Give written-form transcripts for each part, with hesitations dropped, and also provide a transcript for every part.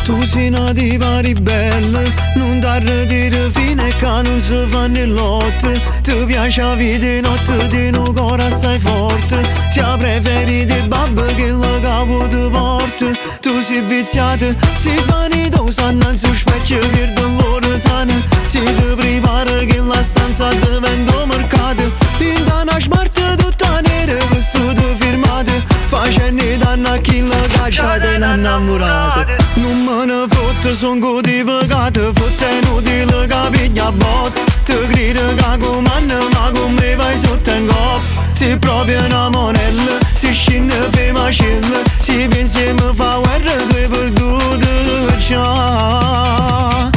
Tu sei una tipa ribelle, non t'arretire fino a che non si fanno il lotte. Ti piace la vita di notte, ti un cuore assai forte. Ti preferite babbo che lo capo ti porta. Tu sei viziata, sei vanitosa, annanzi un specchio per dolore sana. Si ti prepara che la stanza diventa mercato. In una smart tutta nera, vestito firmato. Facendo danno a chi la caccia dell'innamorato. Non me ne fotte, son coti pecati. Fotte inutile che piglia a botte. Ti grido che comanda, ma come vai sotto in coppa. Sei proprio una monella, si scende fai macella. Si pensi e mi fa guerra, tu hai perduto già.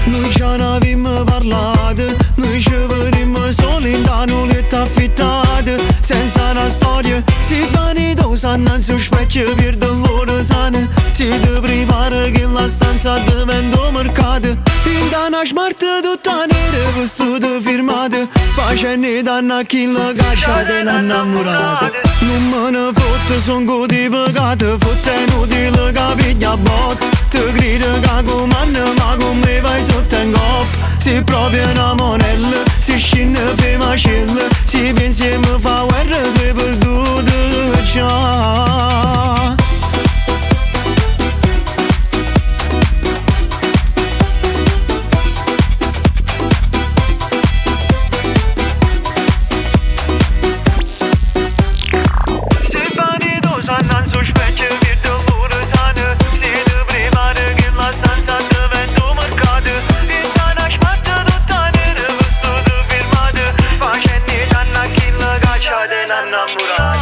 Noi ci avevamo parlato, noi ci vedemmo soli in da nuletta affittata. Senza una storia, si vanitosa, annanzi un specchio per dolore sana. Si ti prepara che la stanza diventa mercato. In da una smart tutta nera, vestito firmato. Facendo danno a chi la caccia dell'innamorato. Non me ne fotte, son coti pecati. Fotte inutile che piglia a botte. Ti grido che comanda, ma come vai sotto in coppa. Sei proprio una monella, si scende fai macella. Si pensi e mi fa guerra, tu hai perduto già. Sei vanitosa, annanzi un specchio per dolore sana. Si ti prepara che la stanza diventa mercato. In una smart tutta nera, vestito firmato. Facendo danno a chi la caccia dell'innamorato.